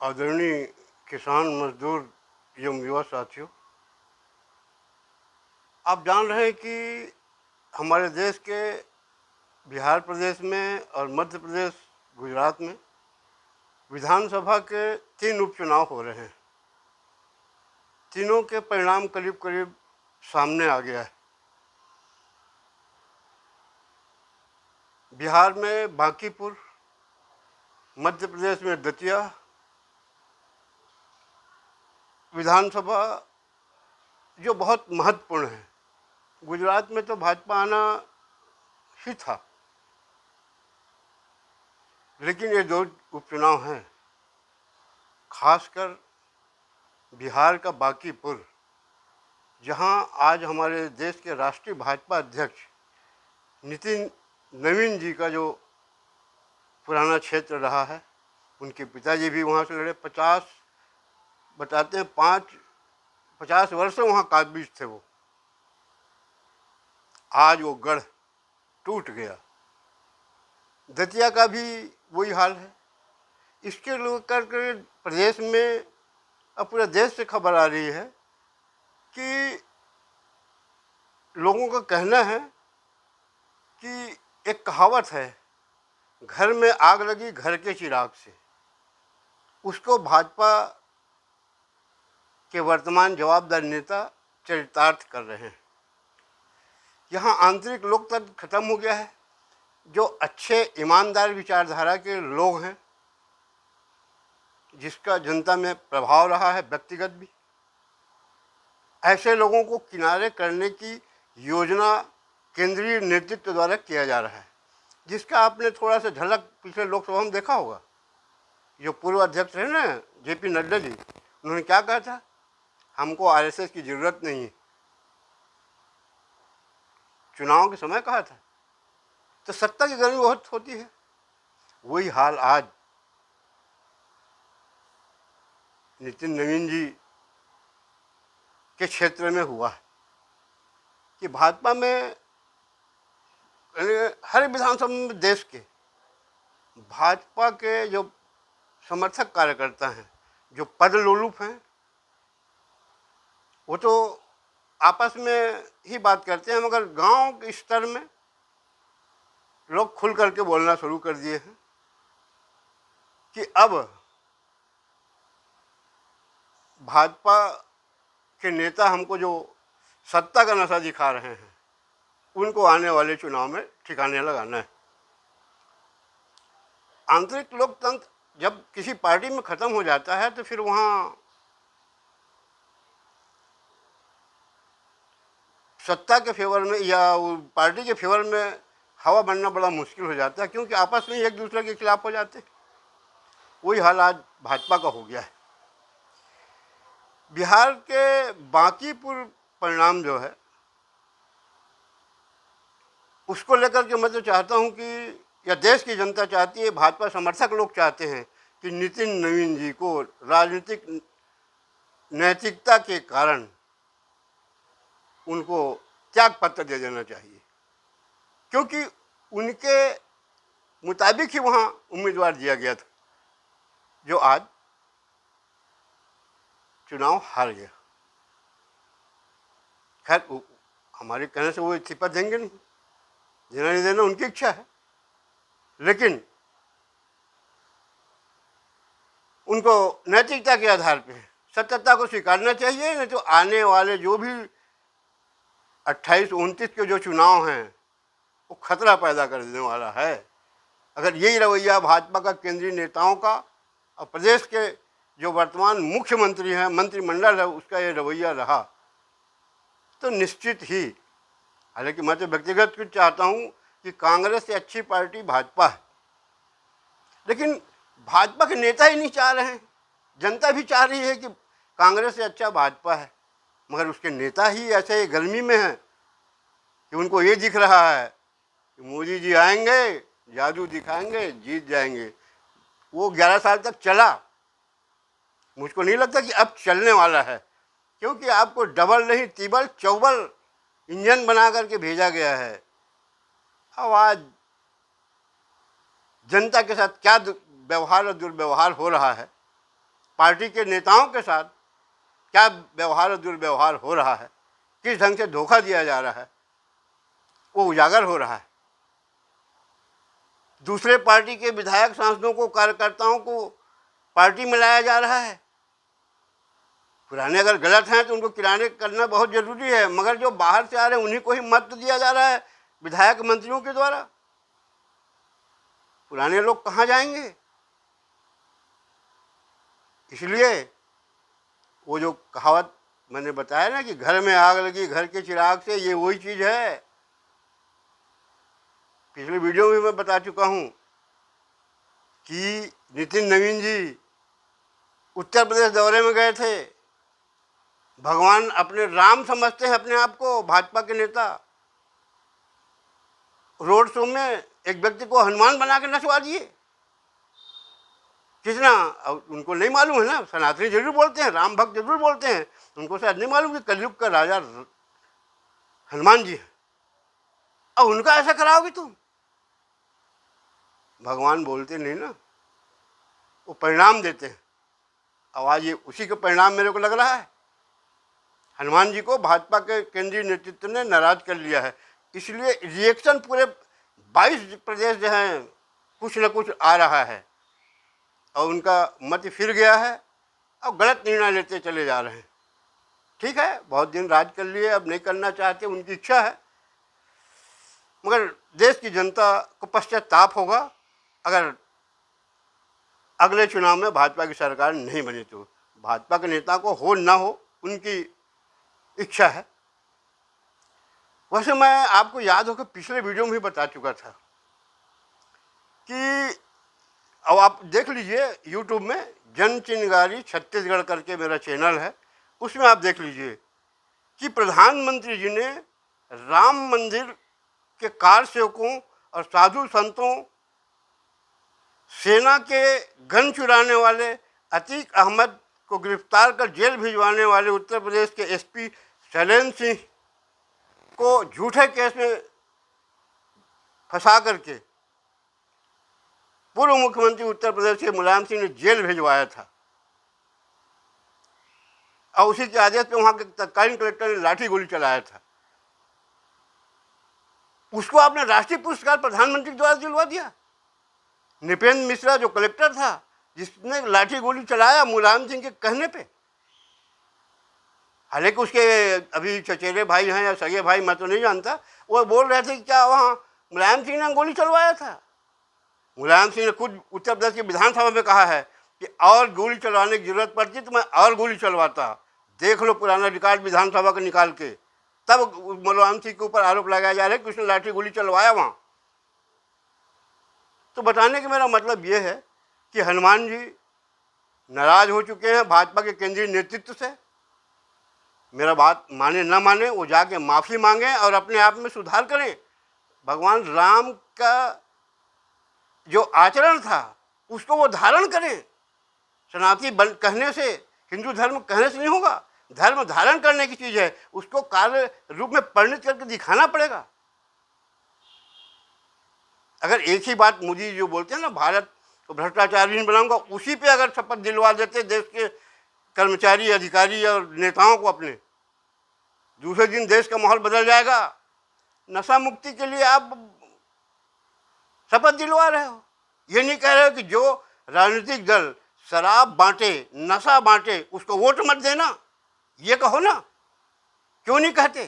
आदरणीय किसान मजदूर एवं युवा साथियों, आप जान रहे हैं कि हमारे देश के बिहार प्रदेश में और मध्य प्रदेश, गुजरात में विधानसभा के 3 उपचुनाव हो रहे हैं। तीनों के परिणाम करीब करीब सामने आ गया है। बिहार में बांकीपुर, मध्य प्रदेश में दतिया विधानसभा जो बहुत महत्वपूर्ण है। गुजरात में तो भाजपा आना ही था, लेकिन ये 2 उपचुनाव हैं। खासकर बिहार का बांकीपुर, जहां आज हमारे देश के राष्ट्रीय भाजपा अध्यक्ष नितिन नवीन जी का जो पुराना क्षेत्र रहा है, उनके पिताजी भी वहाँ से लड़े। 50 वर्षों वहाँ काबिज थे वो। आज वो गढ़ टूट गया। दतिया का भी वही हाल है। इसके लेकर के प्रदेश में अब पूरे देश से खबर आ रही है कि लोगों का कहना है कि एक कहावत है, घर में आग लगी घर के चिराग से। उसको भाजपा के वर्तमान जवाबदार नेता चरितार्थ कर रहे हैं। यहाँ आंतरिक लोकतंत्र खत्म हो गया है। जो अच्छे ईमानदार विचारधारा के लोग हैं, जिसका जनता में प्रभाव रहा है व्यक्तिगत भी, ऐसे लोगों को किनारे करने की योजना केंद्रीय नेतृत्व द्वारा किया जा रहा है, जिसका आपने थोड़ा सा झलक पिछले लोकसभा में देखा होगा। जो पूर्व अध्यक्ष है ना, जेपी नड्डा जी, उन्होंने क्या कहा था, हमको आरएसएस की जरूरत नहीं है, चुनाव के समय कहा था। तो सत्ता की गर्मी बहुत होती है। वही हाल आज नितिन नवीन जी के क्षेत्र में हुआ है कि भाजपा में हर विधानसभा में देश के भाजपा के जो समर्थक कार्यकर्ता हैं, जो पद लोलुप हैं, वो तो आपस में ही बात करते हैं, मगर गांव के स्तर में लोग खुल करके बोलना शुरू कर दिए हैं कि अब भाजपा के नेता हमको जो सत्ता का नशा दिखा रहे हैं, उनको आने वाले चुनाव में ठिकाने लगाना है। आंतरिक लोकतंत्र जब किसी पार्टी में खत्म हो जाता है तो फिर वहाँ सत्ता के फेवर में या पार्टी के फेवर में हवा बनना बड़ा मुश्किल हो जाता है, क्योंकि आपस में एक दूसरे के खिलाफ हो जाते हैं। वही हाल आज भाजपा का हो गया है। बिहार के बांकीपुर परिणाम जो है, उसको लेकर के मैं तो चाहता हूं कि, या देश की जनता चाहती है, भाजपा समर्थक लोग चाहते हैं कि नितिन नवीन जी को राजनीतिक नैतिकता के कारण उनको त्याग पत्र दे देना चाहिए, क्योंकि उनके मुताबिक ही वहाँ उम्मीदवार दिया गया था, जो आज चुनाव हार गया। खैर, हमारे कहने से वो इस्तीफा देंगे नहीं, देना नहीं देना उनकी इच्छा है, लेकिन उनको नैतिकता के आधार पे सत्यता को स्वीकारना चाहिए। नहीं तो आने वाले जो भी 28-29 के जो चुनाव हैं, वो खतरा पैदा कर देने वाला है। अगर यही रवैया भाजपा का केंद्रीय नेताओं का और प्रदेश के जो वर्तमान मुख्यमंत्री हैं, मंत्रिमंडल है, उसका ये रवैया रहा, तो निश्चित ही, हालांकि मैं तो व्यक्तिगत कुछ चाहता हूँ कि कांग्रेस से अच्छी पार्टी भाजपा है, लेकिन भाजपा के नेता ही नहीं चाह रहे हैं। जनता भी चाह रही है कि कांग्रेस से अच्छा भाजपा है, मगर उसके नेता ही ऐसे गर्मी में हैं कि उनको ये दिख रहा है कि मोदी जी आएंगे, जादू दिखाएंगे, जीत जाएंगे। वो 11 साल तक चला, मुझको नहीं लगता कि अब चलने वाला है, क्योंकि आपको डबल नहीं, तिबल चौबल इंजन बना करके भेजा गया है। अब आज जनता के साथ क्या व्यवहार और दुर्व्यवहार हो रहा है, पार्टी के नेताओं के साथ क्या व्यवहार और दुर्व्यवहार हो रहा है, किस ढंग से धोखा दिया जा रहा है, वो उजागर हो रहा है। दूसरे पार्टी के विधायक सांसदों को, कार्यकर्ताओं को पार्टी में लाया जा रहा है। पुराने अगर गलत हैं तो उनको किनारे करना बहुत जरूरी है, मगर जो बाहर से आ रहे हैं उन्हीं को ही मत दिया जा रहा है विधायक मंत्रियों के द्वारा। पुराने लोग कहाँ जाएंगे? इसलिए वो जो कहावत मैंने बताया ना कि घर में आग लगी घर के चिराग से, ये वही चीज़ है। पिछले वीडियो में मैं बता चुका हूँ कि नितिन नवीन जी उत्तर प्रदेश दौरे में गए थे। भगवान अपने राम समझते हैं अपने आप को भाजपा के नेता। रोड शो में एक व्यक्ति को हनुमान बना के नचवा दिए। कितना, अब उनको नहीं मालूम है ना, सनातनी जरूर बोलते हैं, राम भक्त जरूर बोलते हैं, उनको शायद नहीं मालूम कि कलयुग का राजा हनुमान जी है। अब उनका ऐसा कराओगे तुम? भगवान बोलते नहीं ना, वो परिणाम देते हैं। अब आज ये उसी का परिणाम मेरे को लग रहा है। हनुमान जी को भाजपा के केंद्रीय नेतृत्व ने नाराज कर लिया है, इसलिए रिएक्शन पूरे 22 प्रदेश जो हैं कुछ न कुछ आ रहा है और उनका मत फिर गया है और गलत निर्णय लेते चले जा रहे हैं। ठीक है, बहुत दिन राज कर लिए, अब नहीं करना चाहते, उनकी इच्छा है, मगर देश की जनता को पश्चाताप होगा अगर अगले चुनाव में भाजपा की सरकार नहीं बनी तो। भाजपा के नेता को हो ना हो उनकी इच्छा है। वैसे मैं आपको याद हो कि पिछले वीडियो में भी बता चुका था कि अब आप देख लीजिए यूट्यूब में जन चिंगारी छत्तीसगढ़ करके मेरा चैनल है, उसमें आप देख लीजिए कि प्रधानमंत्री जी ने राम मंदिर के कार सेवकों और साधु संतों, सेना के गन चुराने वाले अतीक अहमद को गिरफ्तार कर जेल भिजवाने वाले उत्तर प्रदेश के एसपी शैलेंद्र सिंह को झूठे केस में फंसा करके पूर्व मुख्यमंत्री उत्तर प्रदेश के मुलायम सिंह ने जेल भिजवाया था। और उसी के आदेश पे वहाँ के तत्कालीन कलेक्टर ने लाठी गोली चलाया था। उसको आपने राष्ट्रीय पुरस्कार प्रधानमंत्री द्वारा दिलवा दिया। नृपेंद्र मिश्रा जो कलेक्टर था, जिसने लाठी गोली चलाया मुलायम सिंह के कहने पे, हालांकि उसके अभी चचेरे भाई हैं या सगे भाई मैं तो नहीं जानता, वो बोल रहे थे कि क्या वहाँ मुलायम सिंह ने गोली चलवाया था। मुलायम सिंह ने खुद उत्तर प्रदेश की विधानसभा में कहा है कि और गोली चलवाने की जरूरत पड़ती तो मैं और गोली चलवाता। देख लो पुराना रिकॉर्ड विधानसभा का निकाल के, तब मुलायम सिंह के ऊपर आरोप लगाया जा रहा है कि उसने लाठी गोली चलवाया वहाँ। तो बताने का मेरा मतलब ये है कि हनुमान जी नाराज हो चुके हैं भाजपा के केंद्रीय नेतृत्व से। मेरा बात माने ना माने, वो जाके माफ़ी मांगें और अपने आप में सुधार करें। भगवान राम का जो आचरण था उसको वो धारण करें। सनातनी कहने से, हिंदू धर्म कहने से नहीं होगा, धर्म धारण करने की चीज़ है, उसको कार्य रूप में परिणत करके दिखाना पड़ेगा। अगर एक ही बात मोदी जो बोलते हैं ना, भारत को भ्रष्टाचारहीन बनाऊंगा, उसी पे अगर शपथ दिलवा देते देश के कर्मचारी, अधिकारी और नेताओं को अपने, दूसरे दिन देश का माहौल बदल जाएगा। नशा मुक्ति के लिए आप शपथ दिलवा रहे हो, ये नहीं कह रहे हो कि जो राजनीतिक दल शराब बांटे, नशा बांटे, उसको वोट मत देना, ये कहो ना, क्यों नहीं कहते?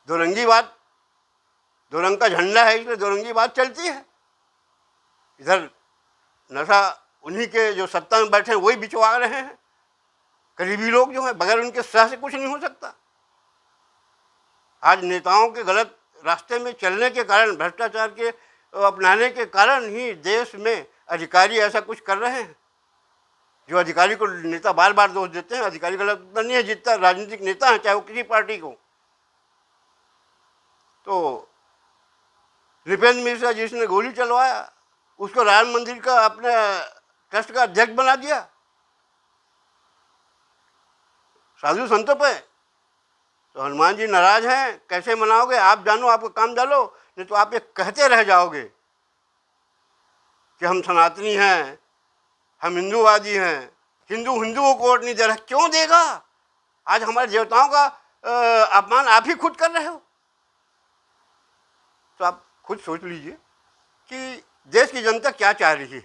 दो रंगी बात, दो रंग का झंडा है, इसलिए दो रंगी बात चलती है। इधर नशा उन्हीं के जो सत्ता में बैठे हैं वही बिचवा रहे हैं। करीबी लोग जो हैं, बगैर उनके सह से कुछ नहीं हो सकता। आज नेताओं के गलत रास्ते में चलने के कारण, भ्रष्टाचार के अपनाने के कारण ही देश में अधिकारी ऐसा कुछ कर रहे हैं। जो अधिकारी को नेता बार बार दोष देते हैं, अधिकारी गलत नहीं है, जितना राजनीतिक नेता है चाहे वो किसी पार्टी को। तो नृपेंद्र मिश्रा जिसने गोली चलवाया उसको राम मंदिर का अपने ट्रस्ट का अध्यक्ष बना दिया। साधु संतों पे तो हनुमान जी नाराज हैं, कैसे मनाओगे? आप जानो, आपका काम जानो, नहीं तो आप ये कहते रह जाओगे कि हम सनातनी हैं, हम हिंदूवादी हैं, हिंदू हिंदुओं को वोट नहीं दे रहा, क्यों देगा? आज हमारे देवताओं का अपमान आप ही खुद कर रहे हो। तो आप खुद सोच लीजिए कि देश की जनता क्या चाह रही है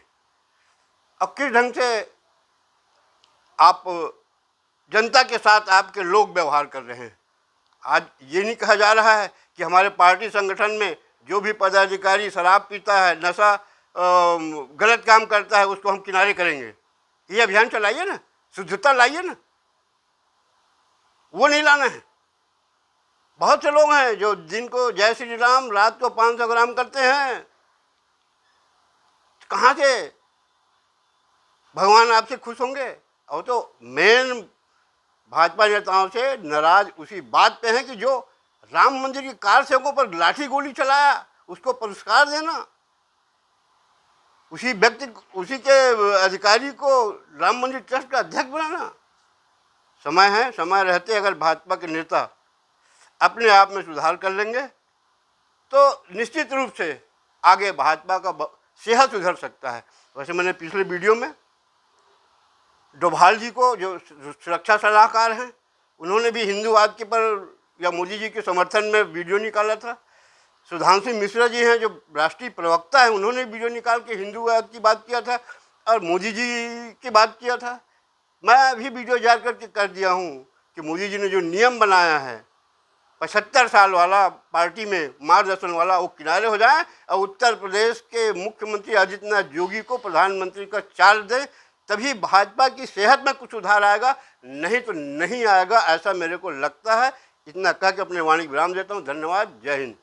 और किस ढंग से आप जनता के साथ आपके लोग व्यवहार कर रहे हैं। आज ये नहीं कहा जा रहा है कि हमारे पार्टी संगठन में जो भी पदाधिकारी शराब पीता है, नशा गलत काम करता है, उसको हम किनारे करेंगे। ये अभियान चलाइए ना, शुद्धता लाइए ना, वो नहीं लाना है। बहुत से लोग हैं जो दिन को जय श्री राम, रात को 500 ग्राम करते हैं। कहाँ से भगवान आपसे खुश होंगे? और तो मेन भाजपा नेताओं से नाराज उसी बात पे है कि जो राम मंदिर की कार सेवकों पर लाठी गोली चलाया उसको पुरस्कार देना, उसी व्यक्ति, उसी के अधिकारी को राम मंदिर ट्रस्ट का अध्यक्ष बनाना। समय है, समय रहते अगर भाजपा के नेता अपने आप में सुधार कर लेंगे तो निश्चित रूप से आगे भाजपा का सेहत सुधर सकता है। वैसे मैंने पिछले वीडियो में डोभाल जी को, जो सुरक्षा सलाहकार हैं, उन्होंने भी हिंदूवाद के पर या मोदी जी के समर्थन में वीडियो निकाला था। सुधांशु मिश्रा जी हैं जो राष्ट्रीय प्रवक्ता हैं, उन्होंने वीडियो निकाल के हिंदूवाद की बात किया था और मोदी जी की बात किया था। मैं भी वीडियो जारी करके कर दिया हूँ कि मोदी जी ने जो नियम बनाया है 75 साल वाला, पार्टी में मार्गदर्शन वाला, वो किनारे हो जाए और उत्तर प्रदेश के मुख्यमंत्री आदित्यनाथ योगी को प्रधानमंत्री का चार्ज दें, तभी भाजपा की सेहत में कुछ सुधार आएगा, नहीं तो नहीं आएगा, ऐसा मेरे को लगता है। इतना कह के अपने वाणी विराम देता हूँ। धन्यवाद। जय हिंद।